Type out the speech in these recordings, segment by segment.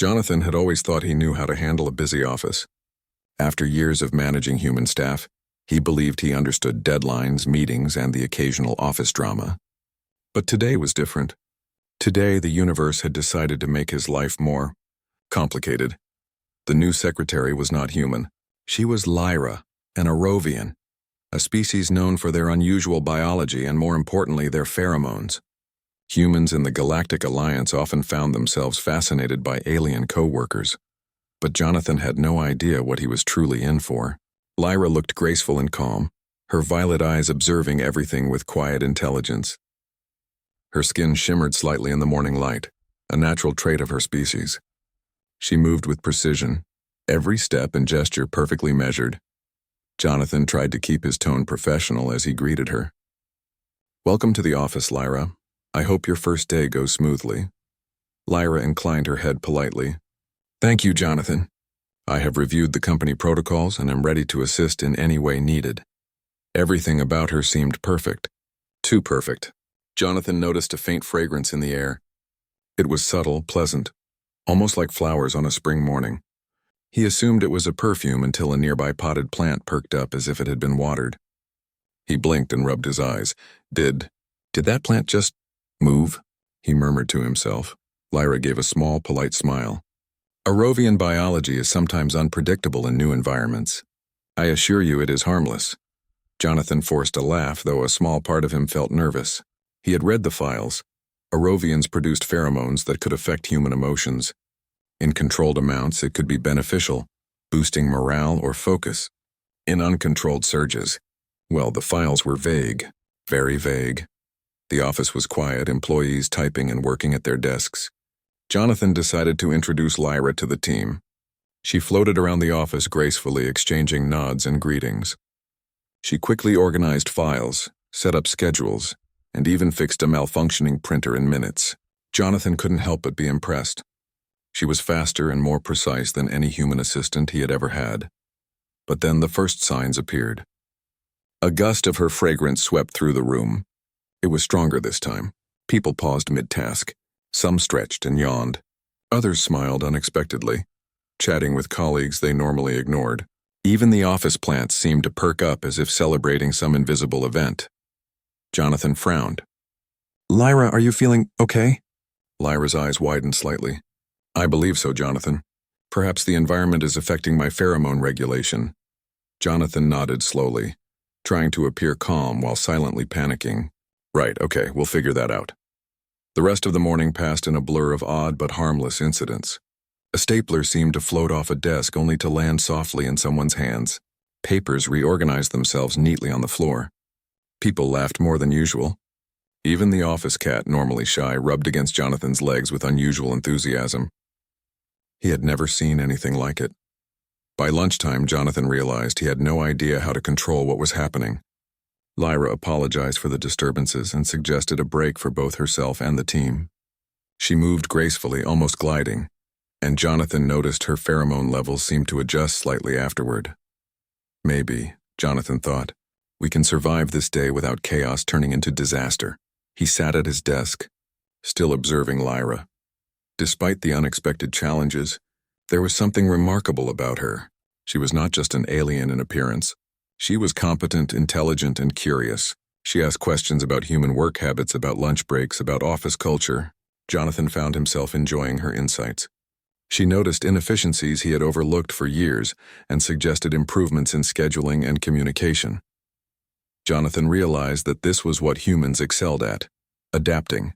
Jonathan had always thought he knew how to handle a busy office. After years of managing human staff, he believed he understood deadlines, meetings, and the occasional office drama. But today was different. Today, the universe had decided to make his life more complicated. The new secretary was not human. She was Lyra, an Orovian, a species known for their unusual biology and, more importantly, their pheromones. Humans in the Galactic Alliance often found themselves fascinated by alien co-workers. But Jonathan had no idea what he was truly in for. Lyra looked graceful and calm, her violet eyes observing everything with quiet intelligence. Her skin shimmered slightly in the morning light, a natural trait of her species. She moved with precision, every step and gesture perfectly measured. Jonathan tried to keep his tone professional as he greeted her. "Welcome to the office, Lyra. I hope your first day goes smoothly." Lyra inclined her head politely. "Thank you, Jonathan. I have reviewed the company protocols and am ready to assist in any way needed." Everything about her seemed perfect. Too perfect. Jonathan noticed a faint fragrance in the air. It was subtle, pleasant, almost like flowers on a spring morning. He assumed it was a perfume until a nearby potted plant perked up as if it had been watered. He blinked and rubbed his eyes. Did that plant just move? He murmured to himself. Lyra gave a small, polite smile. Orovian biology is sometimes unpredictable in new environments. I assure you it is harmless. Jonathan forced a laugh, though a small part of him felt nervous. He had read the files. Orovians produced pheromones that could affect human emotions. In controlled amounts, it could be beneficial, boosting morale or focus. In uncontrolled surges, well, the files were vague, very vague. The office was quiet, employees typing and working at their desks. Jonathan decided to introduce Lyra to the team. She floated around the office gracefully, exchanging nods and greetings. She quickly organized files, set up schedules, and even fixed a malfunctioning printer in minutes. Jonathan couldn't help but be impressed. She was faster and more precise than any human assistant he had ever had. But then the first signs appeared. A gust of her fragrance swept through the room. It was stronger this time. People paused mid-task. Some stretched and yawned. Others smiled unexpectedly, chatting with colleagues they normally ignored. Even the office plants seemed to perk up as if celebrating some invisible event. Jonathan frowned. "Lyra, are you feeling okay?" Lyra's eyes widened slightly. "I believe so, Jonathan. Perhaps the environment is affecting my pheromone regulation." Jonathan nodded slowly, trying to appear calm while silently panicking. "Right, okay, we'll figure that out." The rest of the morning passed in a blur of odd but harmless incidents. A stapler seemed to float off a desk only to land softly in someone's hands. Papers reorganized themselves neatly on the floor. People laughed more than usual. Even the office cat, normally shy, rubbed against Jonathan's legs with unusual enthusiasm. He had never seen anything like it. By lunchtime, Jonathan realized he had no idea how to control what was happening. Lyra apologized for the disturbances and suggested a break for both herself and the team. She moved gracefully, almost gliding, and Jonathan noticed her pheromone levels seemed to adjust slightly afterward. Maybe, Jonathan thought, we can survive this day without chaos turning into disaster. He sat at his desk, still observing Lyra. Despite the unexpected challenges, there was something remarkable about her. She was not just an alien in appearance. She was competent, intelligent, and curious. She asked questions about human work habits, about lunch breaks, about office culture. Jonathan found himself enjoying her insights. She noticed inefficiencies he had overlooked for years and suggested improvements in scheduling and communication. Jonathan realized that this was what humans excelled at: adapting.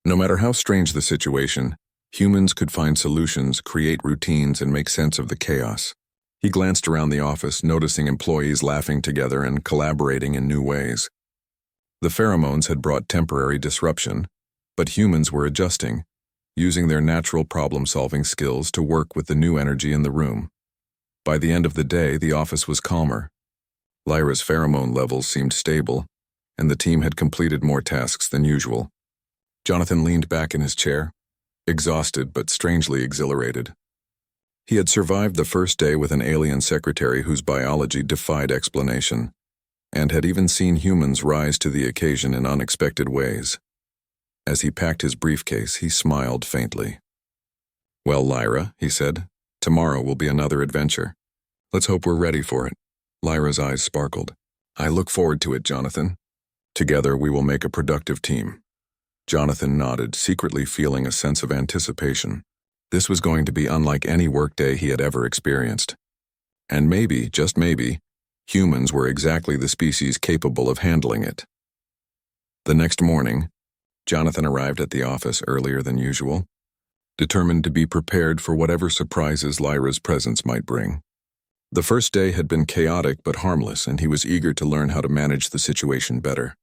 No matter how strange the situation, humans could find solutions, create routines, and make sense of the chaos. He glanced around the office, noticing employees laughing together and collaborating in new ways. The pheromones had brought temporary disruption, but humans were adjusting, using their natural problem-solving skills to work with the new energy in the room. By the end of the day, the office was calmer. Lyra's pheromone levels seemed stable, and the team had completed more tasks than usual. Jonathan leaned back in his chair, exhausted but strangely exhilarated. He had survived the first day with an alien secretary whose biology defied explanation, and had even seen humans rise to the occasion in unexpected ways. As he packed his briefcase, he smiled faintly. "Well, Lyra," he said, "tomorrow will be another adventure. Let's hope we're ready for it." Lyra's eyes sparkled. "I look forward to it, Jonathan. Together we will make a productive team." Jonathan nodded, secretly feeling a sense of anticipation. This was going to be unlike any workday he had ever experienced. And maybe, just maybe, humans were exactly the species capable of handling it. The next morning, Jonathan arrived at the office earlier than usual, determined to be prepared for whatever surprises Lyra's presence might bring. The first day had been chaotic but harmless, and he was eager to learn how to manage the situation better.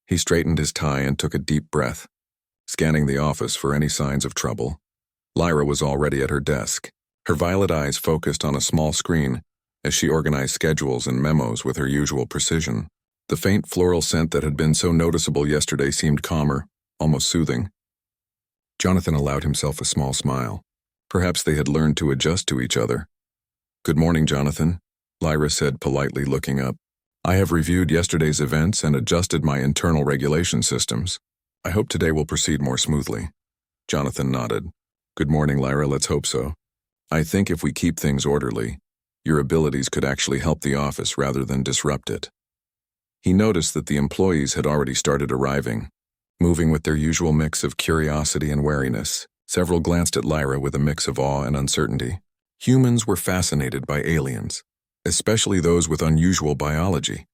He straightened his tie and took a deep breath, scanning the office for any signs of trouble. Lyra was already at her desk, her violet eyes focused on a small screen as she organized schedules and memos with her usual precision. The faint floral scent that had been so noticeable yesterday seemed calmer, almost soothing. Jonathan allowed himself a small smile. Perhaps they had learned to adjust to each other. "Good morning, Jonathan," Lyra said politely, looking up. "I have reviewed yesterday's events and adjusted my internal regulation systems. I hope today will proceed more smoothly." Jonathan nodded. "Good morning, Lyra, let's hope so. I think if we keep things orderly, your abilities could actually help the office rather than disrupt it." He noticed that the employees had already started arriving, moving with their usual mix of curiosity and wariness. Several glanced at Lyra with a mix of awe and uncertainty. Humans were fascinated by aliens, especially those with unusual biology,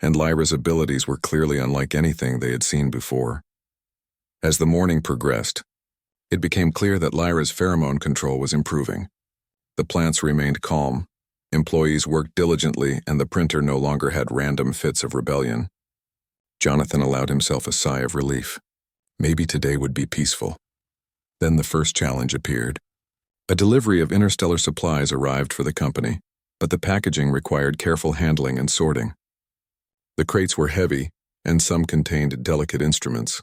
and Lyra's abilities were clearly unlike anything they had seen before. As the morning progressed, it became clear that Lyra's pheromone control was improving. The plants remained calm, employees worked diligently, and the printer no longer had random fits of rebellion. Jonathan allowed himself a sigh of relief. Maybe today would be peaceful. Then the first challenge appeared. A delivery of interstellar supplies arrived for the company, but the packaging required careful handling and sorting. The crates were heavy, and some contained delicate instruments.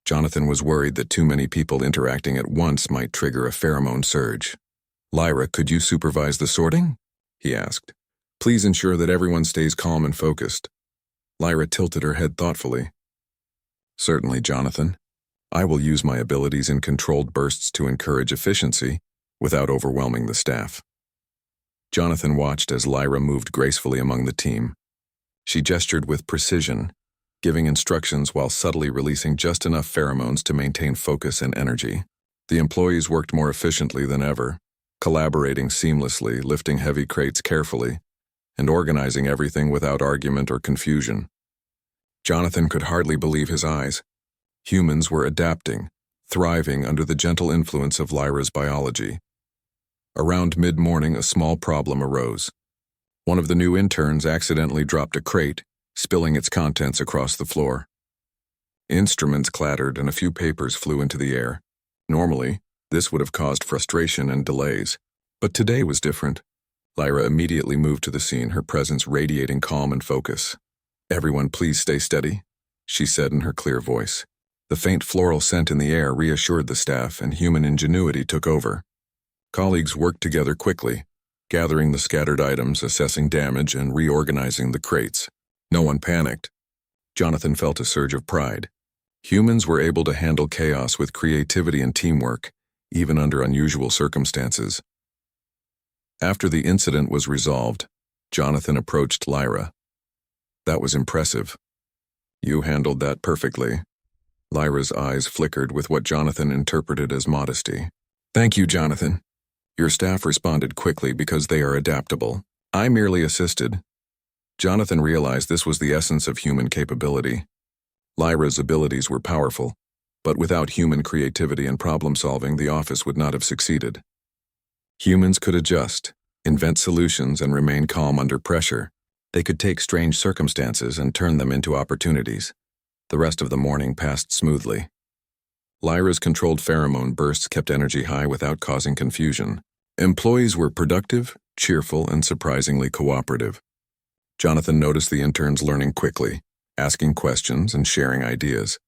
Jonathan was worried that too many people interacting at once might trigger a pheromone surge. "Lyra, could you supervise the sorting?" he asked. "Please ensure that everyone stays calm and focused." Lyra tilted her head thoughtfully. "Certainly, Jonathan. I will use my abilities in controlled bursts to encourage efficiency without overwhelming the staff." Jonathan watched as Lyra moved gracefully among the team. She gestured with precision, giving instructions while subtly releasing just enough pheromones to maintain focus and energy. The employees worked more efficiently than ever, collaborating seamlessly, lifting heavy crates carefully, and organizing everything without argument or confusion. Jonathan could hardly believe his eyes. Humans were adapting, thriving under the gentle influence of Lyra's biology. Around mid-morning, a small problem arose. One of the new interns accidentally dropped a crate, spilling its contents across the floor. Instruments clattered and a few papers flew into the air. Normally, this would have caused frustration and delays, but today was different. Lyra immediately moved to the scene, her presence radiating calm and focus. "Everyone, please stay steady," she said in her clear voice. The faint floral scent in the air reassured the staff, and human ingenuity took over. Colleagues worked together quickly, gathering the scattered items, assessing damage, and reorganizing the crates. No one panicked. Jonathan felt a surge of pride. Humans were able to handle chaos with creativity and teamwork, even under unusual circumstances. After the incident was resolved, Jonathan approached Lyra. "That was impressive. You handled that perfectly." Lyra's eyes flickered with what Jonathan interpreted as modesty. "Thank you, Jonathan. Your staff responded quickly because they are adaptable. I merely assisted." Jonathan realized this was the essence of human capability. Lyra's abilities were powerful, but without human creativity and problem-solving, the office would not have succeeded. Humans could adjust, invent solutions, and remain calm under pressure. They could take strange circumstances and turn them into opportunities. The rest of the morning passed smoothly. Lyra's controlled pheromone bursts kept energy high without causing confusion. Employees were productive, cheerful, and surprisingly cooperative. Jonathan noticed the interns learning quickly, asking questions and sharing ideas.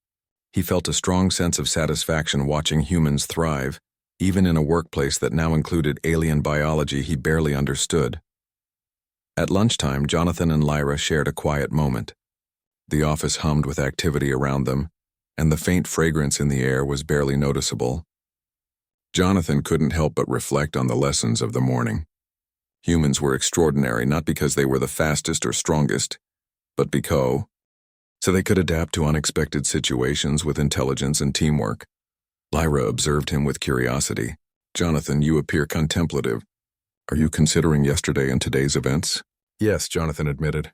He felt a strong sense of satisfaction watching humans thrive, even in a workplace that now included alien biology he barely understood. At lunchtime, Jonathan and Lyra shared a quiet moment. The office hummed with activity around them, and the faint fragrance in the air was barely noticeable. Jonathan couldn't help but reflect on the lessons of the morning. Humans were extraordinary not because they were the fastest or strongest, but because so they could adapt to unexpected situations with intelligence and teamwork. Lyra observed him with curiosity. "Jonathan, you appear contemplative. Are you considering yesterday and today's events?" "Yes," Jonathan admitted.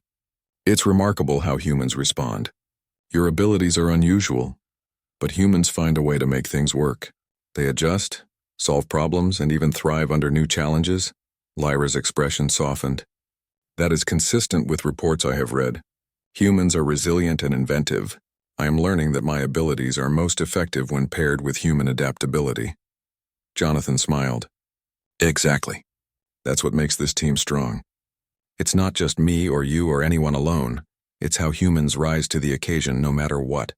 "It's remarkable how humans respond. Your abilities are unusual, but humans find a way to make things work. They adjust, solve problems, and even thrive under new challenges." Lyra's expression softened. "That is consistent with reports I have read. Humans are resilient and inventive. I am learning that my abilities are most effective when paired with human adaptability." Jonathan smiled. "Exactly. That's what makes this team strong. It's not just me or you or anyone alone. It's how humans rise to the occasion no matter what."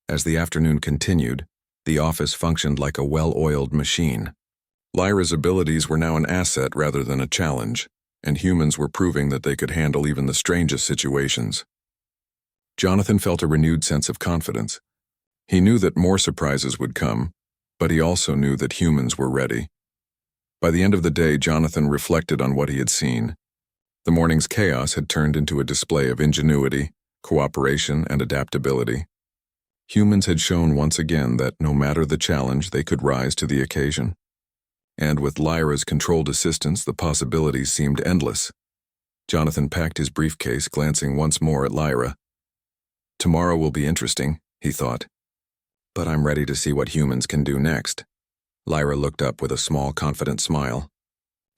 As the afternoon continued, the office functioned like a well-oiled machine. Lyra's abilities were now an asset rather than a challenge, and humans were proving that they could handle even the strangest situations. Jonathan felt a renewed sense of confidence. He knew that more surprises would come, but he also knew that humans were ready. By the end of the day, Jonathan reflected on what he had seen. The morning's chaos had turned into a display of ingenuity, cooperation, and adaptability. Humans had shown once again that no matter the challenge, they could rise to the occasion. And with Lyra's controlled assistance, the possibilities seemed endless. Jonathan packed his briefcase, glancing once more at Lyra. "Tomorrow will be interesting," he thought. "But I'm ready to see what humans can do next." Lyra looked up with a small, confident smile.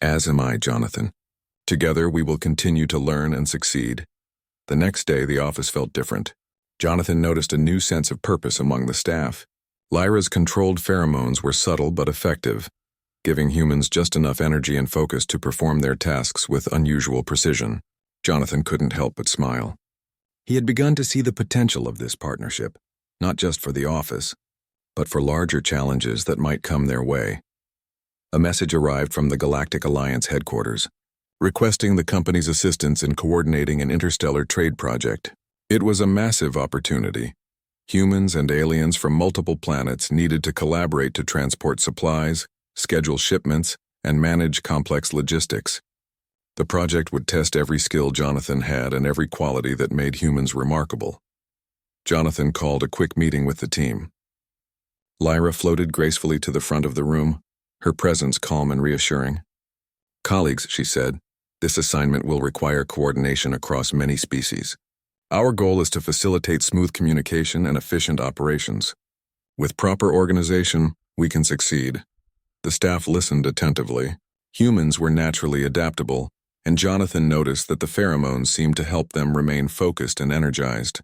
"As am I, Jonathan. Together we will continue to learn and succeed." The next day, the office felt different. Jonathan noticed a new sense of purpose among the staff. Lyra's controlled pheromones were subtle but effective, giving humans just enough energy and focus to perform their tasks with unusual precision. Jonathan couldn't help but smile. He had begun to see the potential of this partnership, not just for the office, but for larger challenges that might come their way. A message arrived from the Galactic Alliance headquarters, requesting the company's assistance in coordinating an interstellar trade project. It was a massive opportunity. Humans and aliens from multiple planets needed to collaborate to transport supplies, schedule shipments, and manage complex logistics. The project would test every skill Jonathan had and every quality that made humans remarkable. Jonathan called a quick meeting with the team. Lyra floated gracefully to the front of the room, her presence calm and reassuring. "Colleagues," she said, "this assignment will require coordination across many species. Our goal is to facilitate smooth communication and efficient operations. With proper organization, we can succeed." The staff listened attentively. Humans were naturally adaptable, and Jonathan noticed that the pheromones seemed to help them remain focused and energized.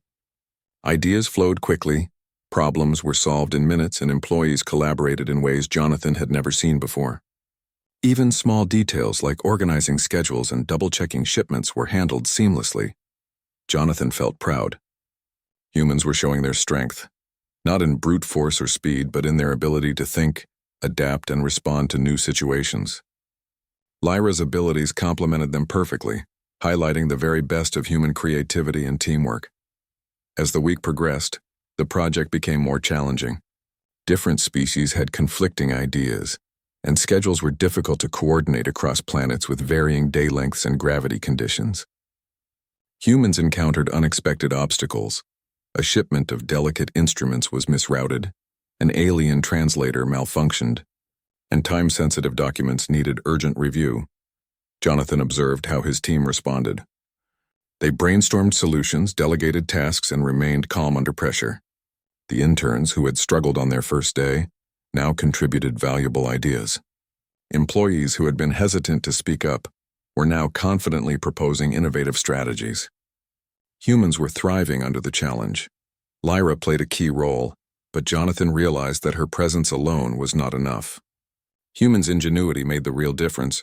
Ideas flowed quickly, problems were solved in minutes, and employees collaborated in ways Jonathan had never seen before. Even small details like organizing schedules and double-checking shipments were handled seamlessly. Jonathan felt proud. Humans were showing their strength, not in brute force or speed, but in their ability to think, adapt, and respond to new situations. Lyra's abilities complemented them perfectly, highlighting the very best of human creativity and teamwork. As the week progressed, the project became more challenging. Different species had conflicting ideas, and schedules were difficult to coordinate across planets with varying day lengths and gravity conditions. Humans encountered unexpected obstacles. A shipment of delicate instruments was misrouted, an alien translator malfunctioned, and time-sensitive documents needed urgent review. Jonathan observed how his team responded. They brainstormed solutions, delegated tasks, and remained calm under pressure. The interns, who had struggled on their first day, now contributed valuable ideas. Employees who had been hesitant to speak up were now confidently proposing innovative strategies. Humans were thriving under the challenge. Lyra played a key role, but Jonathan realized that her presence alone was not enough. Humans' ingenuity made the real difference.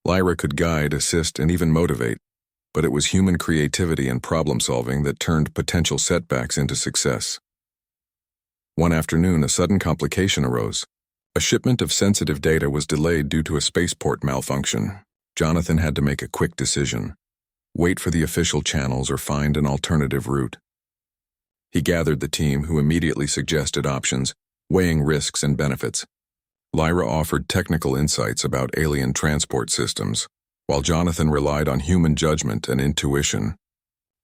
Lyra could guide, assist, and even motivate, but it was human creativity and problem-solving that turned potential setbacks into success. One afternoon, a sudden complication arose. A shipment of sensitive data was delayed due to a spaceport malfunction. Jonathan had to make a quick decision: wait for the official channels or find an alternative route. He gathered the team, who immediately suggested options, weighing risks and benefits. Lyra offered technical insights about alien transport systems, while Jonathan relied on human judgment and intuition.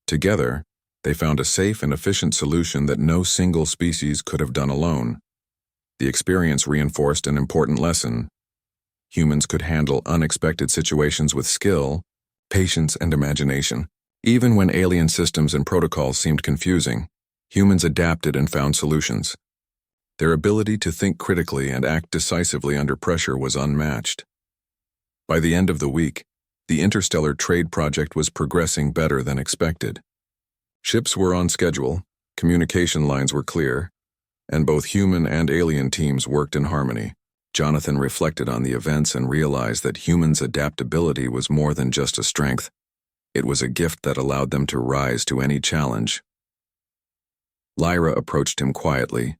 Together, they found a safe and efficient solution that no single species could have done alone. The experience reinforced an important lesson. Humans could handle unexpected situations with skill, patience, and imagination. Even when alien systems and protocols seemed confusing, humans adapted and found solutions. Their ability to think critically and act decisively under pressure was unmatched. By the end of the week, the interstellar trade project was progressing better than expected. Ships were on schedule, communication lines were clear, and both human and alien teams worked in harmony. Jonathan reflected on the events and realized that humans' adaptability was more than just a strength. It was a gift that allowed them to rise to any challenge. Lyra approached him quietly,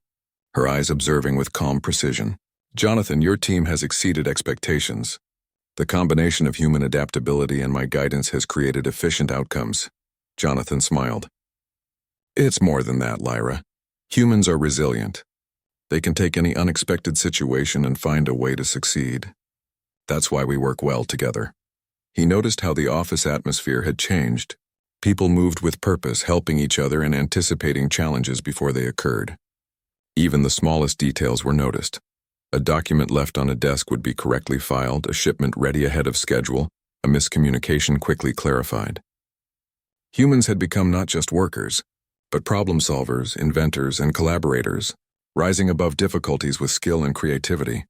her eyes observing with calm precision. "Jonathan, your team has exceeded expectations. The combination of human adaptability and my guidance has created efficient outcomes." Jonathan smiled. "It's more than that, Lyra. Humans are resilient. They can take any unexpected situation and find a way to succeed. That's why we work well together." He noticed how the office atmosphere had changed. People moved with purpose, helping each other and anticipating challenges before they occurred. Even the smallest details were noticed. A document left on a desk would be correctly filed, a shipment ready ahead of schedule, a miscommunication quickly clarified. Humans had become not just workers, but problem solvers, inventors, and collaborators, rising above difficulties with skill and creativity.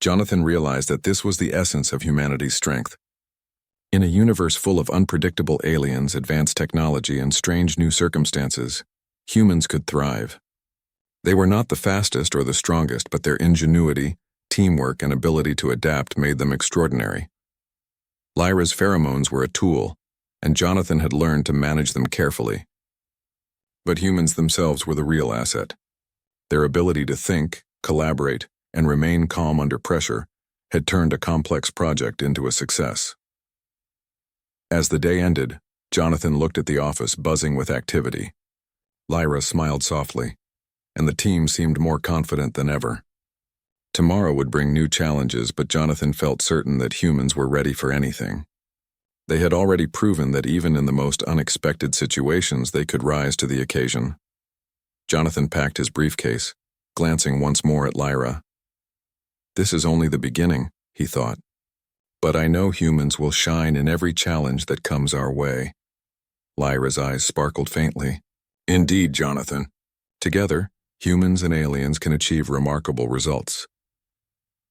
Jonathan realized that this was the essence of humanity's strength. In a universe full of unpredictable aliens, advanced technology, and strange new circumstances, humans could thrive. They were not the fastest or the strongest, but their ingenuity, teamwork, and ability to adapt made them extraordinary. Lyra's pheromones were a tool, and Jonathan had learned to manage them carefully. But humans themselves were the real asset. Their ability to think, collaborate, and remain calm under pressure had turned a complex project into a success. As the day ended, Jonathan looked at the office buzzing with activity. Lyra smiled softly, and the team seemed more confident than ever. Tomorrow would bring new challenges, but Jonathan felt certain that humans were ready for anything. They had already proven that even in the most unexpected situations they could rise to the occasion. Jonathan packed his briefcase, glancing once more at Lyra. "This is only the beginning," he thought. "But I know humans will shine in every challenge that comes our way." Lyra's eyes sparkled faintly. "Indeed, Jonathan. Together, humans and aliens can achieve remarkable results."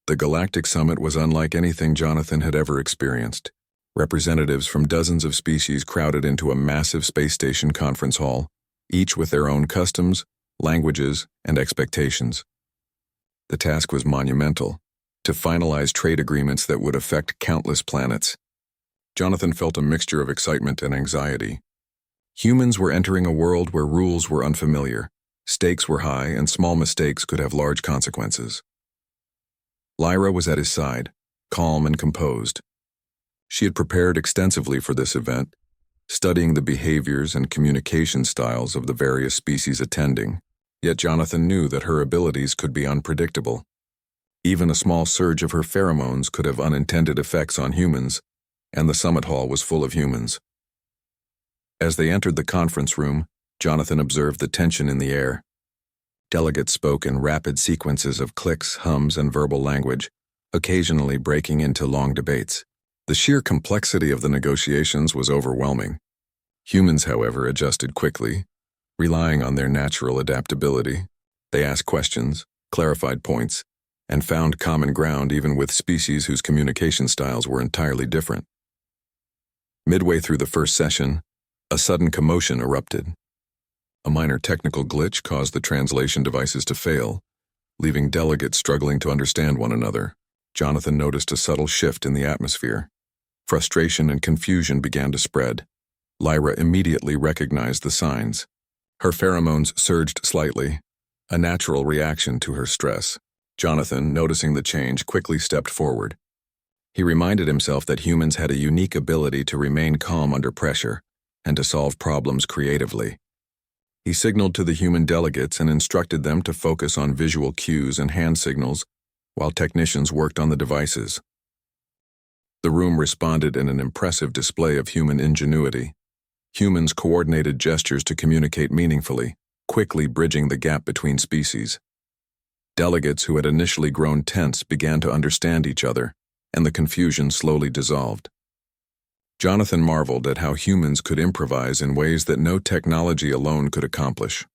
The Galactic Summit was unlike anything Jonathan had ever experienced. Representatives from dozens of species crowded into a massive space station conference hall, each with their own customs, languages, and expectations. The task was monumental, to finalize trade agreements that would affect countless planets. Jonathan felt a mixture of excitement and anxiety. Humans were entering a world where rules were unfamiliar, stakes were high, and small mistakes could have large consequences. Lyra was at his side, calm and composed. She had prepared extensively for this event, studying the behaviors and communication styles of the various species attending, yet Jonathan knew that her abilities could be unpredictable. Even a small surge of her pheromones could have unintended effects on humans, and the summit hall was full of humans. As they entered the conference room, Jonathan observed the tension in the air. Delegates spoke in rapid sequences of clicks, hums, and verbal language, occasionally breaking into long debates. The sheer complexity of the negotiations was overwhelming. Humans, however, adjusted quickly, relying on their natural adaptability. They asked questions, clarified points, and found common ground even with species whose communication styles were entirely different. Midway through the first session, a sudden commotion erupted. A minor technical glitch caused the translation devices to fail, leaving delegates struggling to understand one another. Jonathan noticed a subtle shift in the atmosphere. Frustration and confusion began to spread. Lyra immediately recognized the signs. Her pheromones surged slightly, a natural reaction to her stress. Jonathan, noticing the change, quickly stepped forward. He reminded himself that humans had a unique ability to remain calm under pressure and to solve problems creatively. He signaled to the human delegates and instructed them to focus on visual cues and hand signals, while technicians worked on the devices. The room responded in an impressive display of human ingenuity. Humans coordinated gestures to communicate meaningfully, quickly bridging the gap between species. Delegates who had initially grown tense began to understand each other, and the confusion slowly dissolved. Jonathan marveled at how humans could improvise in ways that no technology alone could accomplish.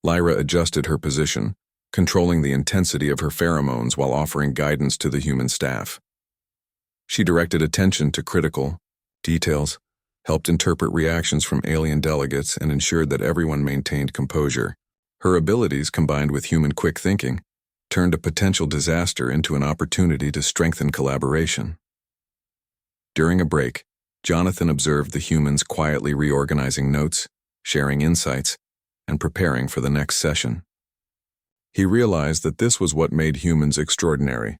Lyra adjusted her position, controlling the intensity of her pheromones while offering guidance to the human staff. She directed attention to critical details, helped interpret reactions from alien delegates, and ensured that everyone maintained composure. Her abilities, combined with human quick thinking, turned a potential disaster into an opportunity to strengthen collaboration. During a break, Jonathan observed the humans quietly reorganizing notes, sharing insights, and preparing for the next session. He realized that this was what made humans extraordinary.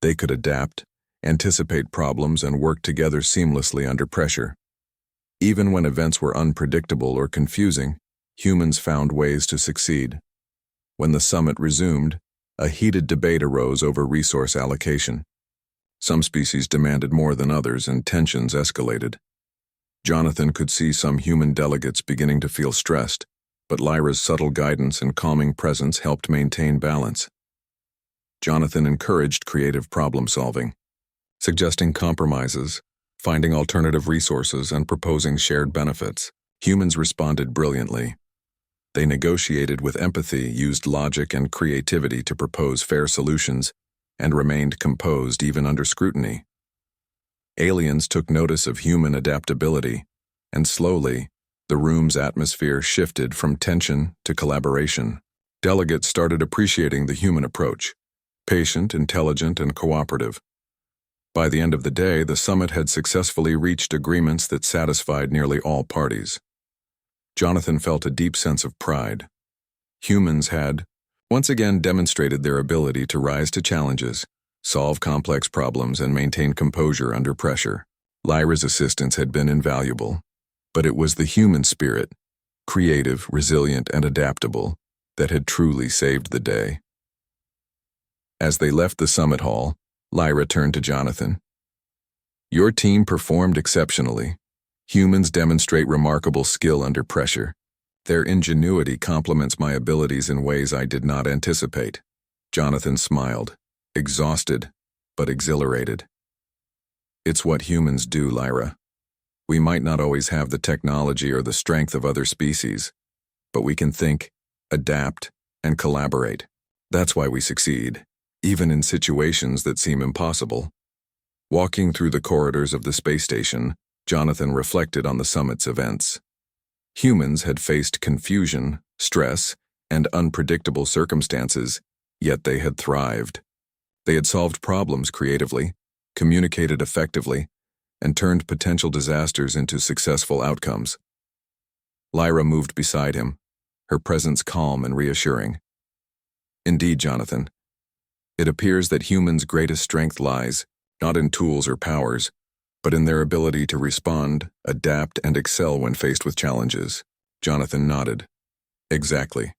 They could adapt, anticipate problems, and work together seamlessly under pressure. Even when events were unpredictable or confusing, humans found ways to succeed. When the summit resumed, a heated debate arose over resource allocation. Some species demanded more than others, and tensions escalated. Jonathan could see some human delegates beginning to feel stressed, but Lyra's subtle guidance and calming presence helped maintain balance. Jonathan encouraged creative problem-solving, suggesting compromises, finding alternative resources, and proposing shared benefits. Humans responded brilliantly. They negotiated with empathy, used logic and creativity to propose fair solutions, and remained composed even under scrutiny. Aliens took notice of human adaptability, and slowly, the room's atmosphere shifted from tension to collaboration. Delegates started appreciating the human approach, patient, intelligent, and cooperative. By the end of the day, the summit had successfully reached agreements that satisfied nearly all parties. Jonathan felt a deep sense of pride. Humans had, once again, demonstrated their ability to rise to challenges, solve complex problems, and maintain composure under pressure. Lyra's assistance had been invaluable, but it was the human spirit, creative, resilient, and adaptable, that had truly saved the day. As they left the summit hall, Lyra turned to Jonathan. "Your team performed exceptionally. Humans demonstrate remarkable skill under pressure. Their ingenuity complements my abilities in ways I did not anticipate." Jonathan smiled, exhausted, but exhilarated. "It's what humans do, Lyra. We might not always have the technology or the strength of other species, but we can think, adapt, and collaborate. That's why we succeed, even in situations that seem impossible." Walking through the corridors of the space station, Jonathan reflected on the summit's events. Humans had faced confusion, stress, and unpredictable circumstances, yet they had thrived. They had solved problems creatively, communicated effectively, and turned potential disasters into successful outcomes. Lyra moved beside him, her presence calm and reassuring. "Indeed, Jonathan. It appears that humans' greatest strength lies, not in tools or powers, but in their ability to respond, adapt, and excel when faced with challenges." Jonathan nodded. "Exactly.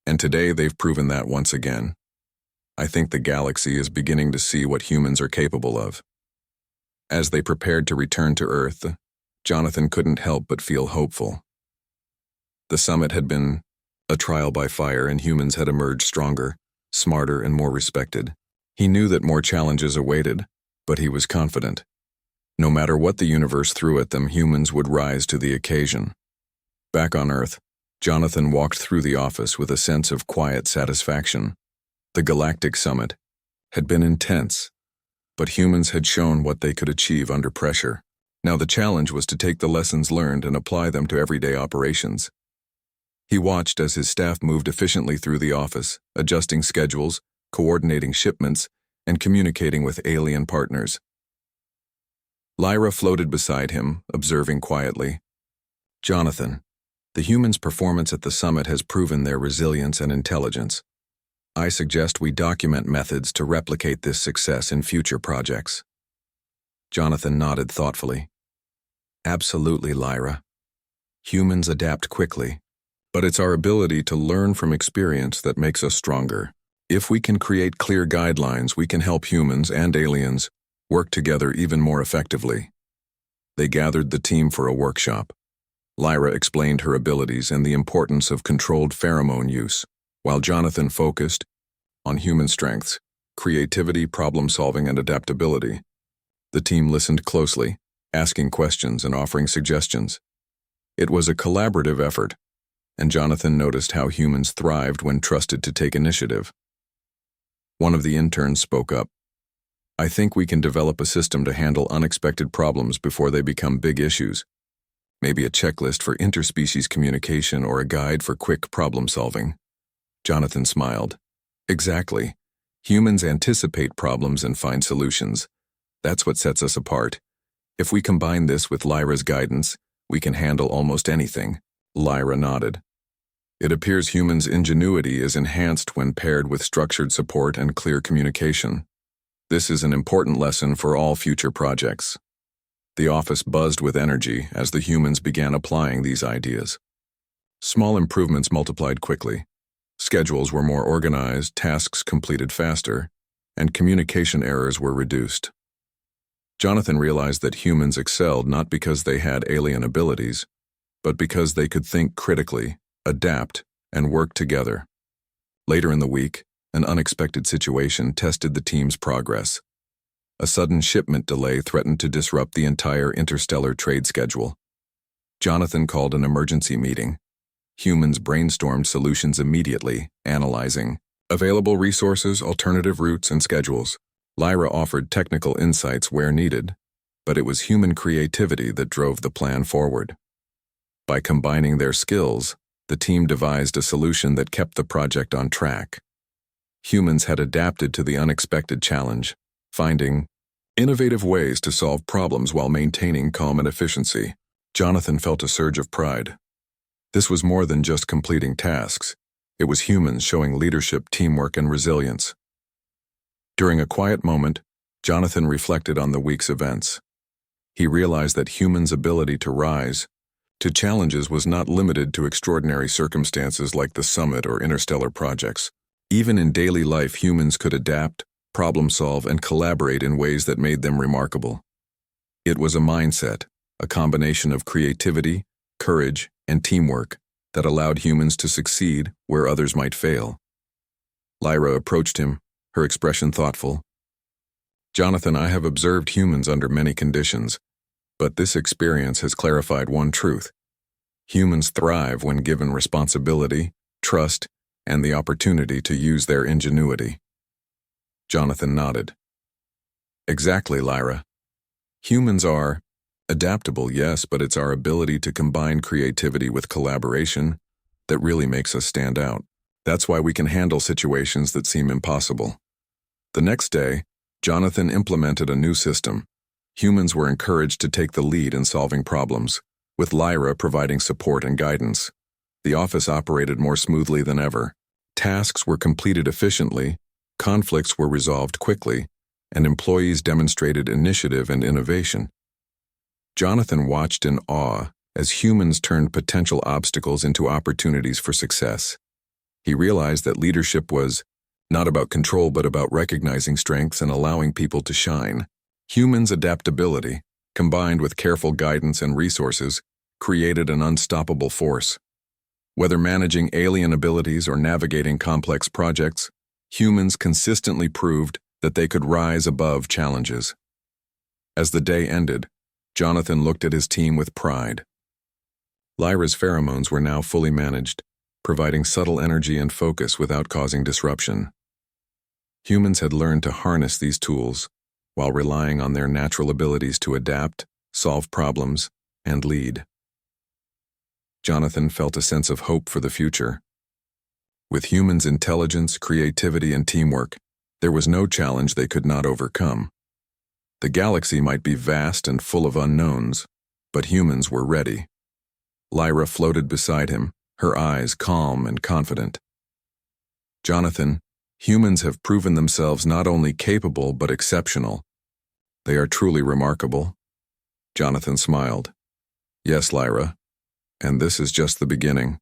And today they've proven that once again. I think the galaxy is beginning to see what humans are capable of." As they prepared to return to Earth, Jonathan couldn't help but feel hopeful. The summit had been a trial by fire, and humans had emerged stronger, smarter, and more respected. He knew that more challenges awaited, but he was confident. No matter what the universe threw at them, humans would rise to the occasion. Back on Earth, Jonathan walked through the office with a sense of quiet satisfaction. The Galactic Summit had been intense, but humans had shown what they could achieve under pressure. Now the challenge was to take the lessons learned and apply them to everyday operations. He watched as his staff moved efficiently through the office, adjusting schedules, coordinating shipments, and communicating with alien partners. Lyra floated beside him, observing quietly. "Jonathan, the humans' performance at the summit has proven their resilience and intelligence. I suggest we document methods to replicate this success in future projects." Jonathan nodded thoughtfully. "Absolutely, Lyra. Humans adapt quickly, but it's our ability to learn from experience that makes us stronger." If we can create clear guidelines, we can help humans and aliens work together even more effectively. They gathered the team for a workshop. Lyra explained her abilities and the importance of controlled pheromone use, while Jonathan focused on human strengths, creativity, problem-solving, and adaptability. The team listened closely, asking questions and offering suggestions. It was a collaborative effort, and Jonathan noticed how humans thrived when trusted to take initiative. One of the interns spoke up. "I think we can develop a system to handle unexpected problems before they become big issues. Maybe a checklist for interspecies communication or a guide for quick problem-solving." Jonathan smiled. "Exactly. Humans anticipate problems and find solutions. That's what sets us apart. If we combine this with Lyra's guidance, we can handle almost anything." Lyra nodded. "It appears humans' ingenuity is enhanced when paired with structured support and clear communication. This is an important lesson for all future projects." The office buzzed with energy as the humans began applying these ideas. Small improvements multiplied quickly. Schedules were more organized, tasks completed faster, and communication errors were reduced. Jonathan realized that humans excelled not because they had alien abilities, but because they could think critically, adapt, and work together. Later in the week, an unexpected situation tested the team's progress. A sudden shipment delay threatened to disrupt the entire interstellar trade schedule. Jonathan called an emergency meeting. Humans brainstormed solutions immediately, analyzing available resources, alternative routes, and schedules. Lyra offered technical insights where needed, but it was human creativity that drove the plan forward. By combining their skills, the team devised a solution that kept the project on track. Humans had adapted to the unexpected challenge, finding innovative ways to solve problems while maintaining calm and efficiency. Jonathan felt a surge of pride. This was more than just completing tasks. It was humans showing leadership, teamwork, and resilience. During a quiet moment, Jonathan reflected on the week's events. He realized that humans' ability to rise to challenges was not limited to extraordinary circumstances like the summit or interstellar projects. Even in daily life, humans could adapt, problem-solve, and collaborate in ways that made them remarkable. It was a mindset, a combination of creativity, courage, and teamwork that allowed humans to succeed where others might fail. Lyra approached him, her expression thoughtful. "Jonathan, I have observed humans under many conditions, but this experience has clarified one truth. Humans thrive when given responsibility, trust, and the opportunity to use their ingenuity." Jonathan nodded. "Exactly, Lyra. Humans are adaptable, yes, but it's our ability to combine creativity with collaboration that really makes us stand out. That's why we can handle situations that seem impossible." The next day, Jonathan implemented a new system. Humans were encouraged to take the lead in solving problems, with Lyra providing support and guidance. The office operated more smoothly than ever. Tasks were completed efficiently, conflicts were resolved quickly, and employees demonstrated initiative and innovation. Jonathan watched in awe as humans turned potential obstacles into opportunities for success. He realized that leadership was not about control but about recognizing strengths and allowing people to shine. Humans' adaptability, combined with careful guidance and resources, created an unstoppable force. Whether managing alien abilities or navigating complex projects, humans consistently proved that they could rise above challenges. As the day ended, Jonathan looked at his team with pride. Lyra's pheromones were now fully managed, providing subtle energy and focus without causing disruption. Humans had learned to harness these tools while relying on their natural abilities to adapt, solve problems, and lead. Jonathan felt a sense of hope for the future. With humans' intelligence, creativity, and teamwork, there was no challenge they could not overcome. The galaxy might be vast and full of unknowns, but humans were ready. Lyra floated beside him, her eyes calm and confident. "Jonathan, humans have proven themselves not only capable but exceptional. They are truly remarkable." Jonathan smiled. "Yes, Lyra, and this is just the beginning.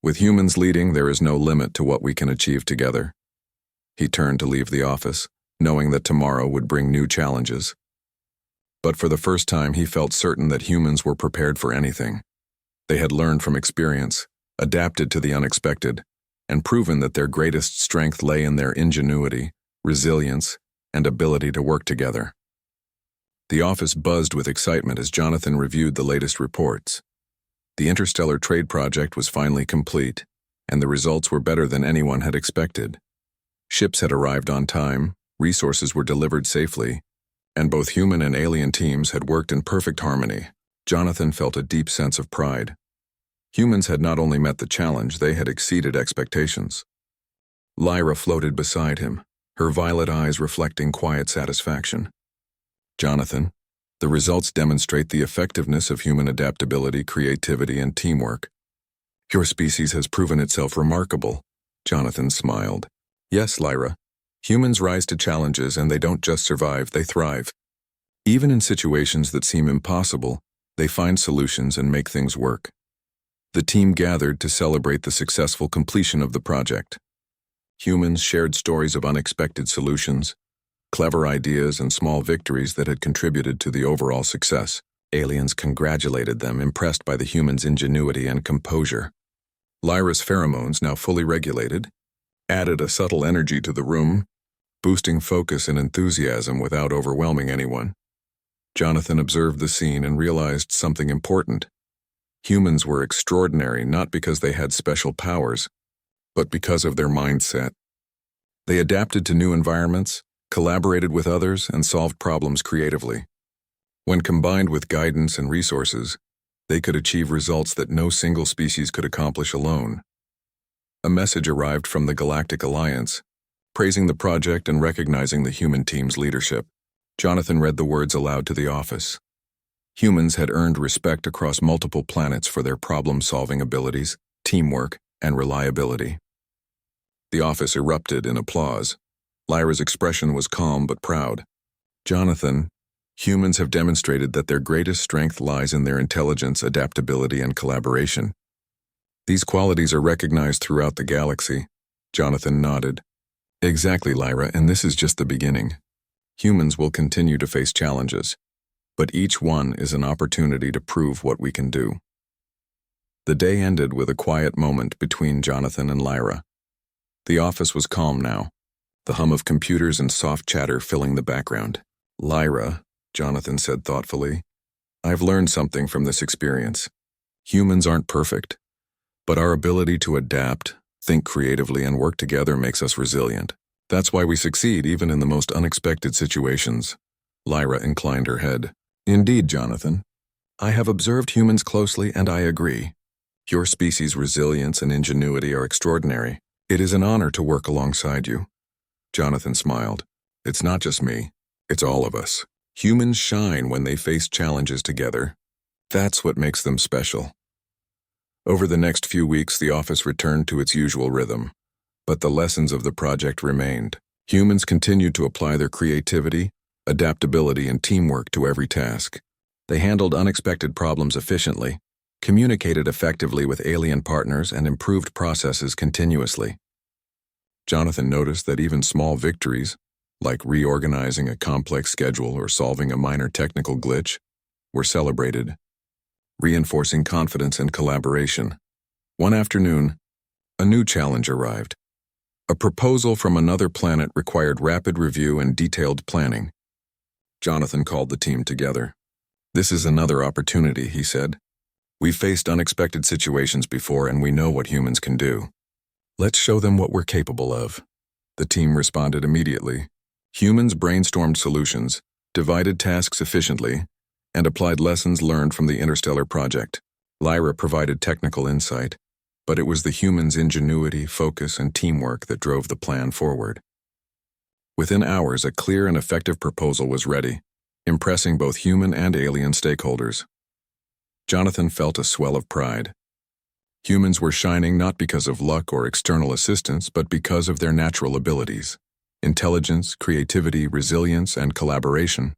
With humans leading, there is no limit to what we can achieve together." He turned to leave the office, knowing that tomorrow would bring new challenges. But for the first time, he felt certain that humans were prepared for anything. They had learned from experience, adapted to the unexpected, and proven that their greatest strength lay in their ingenuity, resilience, and ability to work together. The office buzzed with excitement as Jonathan reviewed the latest reports. The interstellar trade project was finally complete, and the results were better than anyone had expected. Ships had arrived on time, resources were delivered safely, and both human and alien teams had worked in perfect harmony. Jonathan felt a deep sense of pride. Humans had not only met the challenge, they had exceeded expectations. Lyra floated beside him, her violet eyes reflecting quiet satisfaction. Jonathan, the results demonstrate the effectiveness of human adaptability, creativity, and teamwork. Your species has proven itself remarkable. Jonathan smiled. Yes, Lyra. Humans rise to challenges and they don't just survive, they thrive. Even in situations that seem impossible, they find solutions and make things work. The team gathered to celebrate the successful completion of the project. Humans shared stories of unexpected solutions, clever ideas, and small victories that had contributed to the overall success. Aliens congratulated them, impressed by the humans' ingenuity and composure. Lyra's pheromones, now fully regulated, added a subtle energy to the room, boosting focus and enthusiasm without overwhelming anyone. Jonathan observed the scene and realized something important. Humans were extraordinary not because they had special powers, but because of their mindset. They adapted to new environments, collaborated with others, and solved problems creatively. When combined with guidance and resources, they could achieve results that no single species could accomplish alone. A message arrived from the Galactic Alliance, praising the project and recognizing the human team's leadership. Jonathan read the words aloud to the office. Humans had earned respect across multiple planets for their problem-solving abilities, teamwork, and reliability. The office erupted in applause. Lyra's expression was calm but proud. Jonathan, humans have demonstrated that their greatest strength lies in their intelligence, adaptability, and collaboration. These qualities are recognized throughout the galaxy. Jonathan nodded. Exactly, Lyra, and this is just the beginning. Humans will continue to face challenges, but each one is an opportunity to prove what we can do. The day ended with a quiet moment between Jonathan and Lyra. The office was calm now, the hum of computers and soft chatter filling the background. Lyra, Jonathan said thoughtfully, I've learned something from this experience. Humans aren't perfect, but our ability to adapt, think creatively, and work together makes us resilient. That's why we succeed even in the most unexpected situations. Lyra inclined her head. Indeed, Jonathan. I have observed humans closely and I agree. Your species' resilience and ingenuity are extraordinary. It is an honor to work alongside you. Jonathan smiled. It's not just me. It's all of us. Humans shine when they face challenges together. That's what makes them special. Over the next few weeks, the office returned to its usual rhythm, but the lessons of the project remained. Humans continued to apply their creativity, adaptability, and teamwork to every task. They handled unexpected problems efficiently, communicated effectively with alien partners, and improved processes continuously. Jonathan noticed that even small victories, like reorganizing a complex schedule or solving a minor technical glitch, were celebrated, reinforcing confidence and collaboration. One afternoon, a new challenge arrived. A proposal from another planet required rapid review and detailed planning. Jonathan called the team together. This is another opportunity, he said. We've faced unexpected situations before and we know what humans can do. Let's show them what we're capable of. The team responded immediately. Humans brainstormed solutions, divided tasks efficiently, and applied lessons learned from the interstellar project. Lyra provided technical insight, but it was the humans' ingenuity, focus, and teamwork that drove the plan forward. Within hours, a clear and effective proposal was ready, impressing both human and alien stakeholders. Jonathan felt a swell of pride. Humans were shining not because of luck or external assistance, but because of their natural abilities: intelligence, creativity, resilience, and collaboration.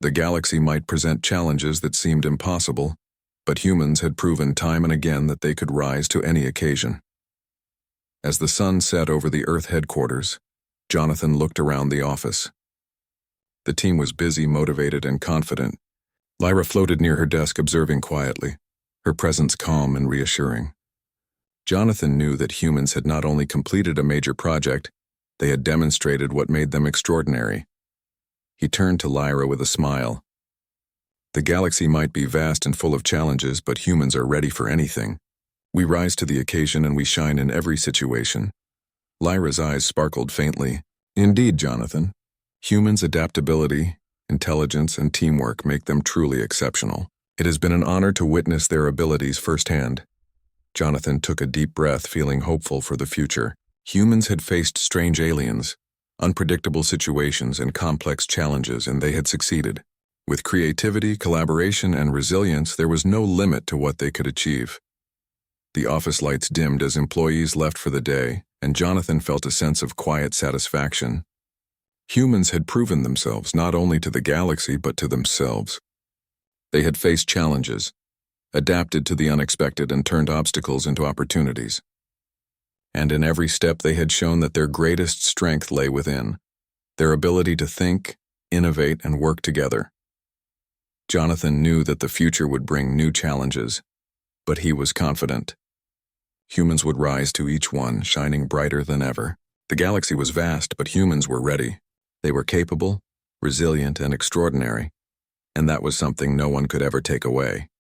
The galaxy might present challenges that seemed impossible, but humans had proven time and again that they could rise to any occasion. As the sun set over the Earth headquarters, Jonathan looked around the office. The team was busy, motivated, and confident. Lyra floated near her desk, observing quietly, her presence calm and reassuring. Jonathan knew that humans had not only completed a major project, they had demonstrated what made them extraordinary. He turned to Lyra with a smile. The galaxy might be vast and full of challenges, but humans are ready for anything. We rise to the occasion and we shine in every situation. Lyra's eyes sparkled faintly. Indeed, Jonathan. Humans' adaptability, intelligence, and teamwork make them truly exceptional. It has been an honor to witness their abilities firsthand. Jonathan took a deep breath, feeling hopeful for the future. Humans had faced strange aliens, unpredictable situations, and complex challenges, and they had succeeded. With creativity, collaboration, and resilience, there was no limit to what they could achieve. The office lights dimmed as employees left for the day, and Jonathan felt a sense of quiet satisfaction. Humans had proven themselves not only to the galaxy but to themselves. They had faced challenges, adapted to the unexpected, and turned obstacles into opportunities. And in every step they had shown that their greatest strength lay within, their ability to think, innovate, and work together. Jonathan knew that the future would bring new challenges, but he was confident. Humans would rise to each one, shining brighter than ever. The galaxy was vast, but humans were ready. They were capable, resilient, and extraordinary, and that was something no one could ever take away.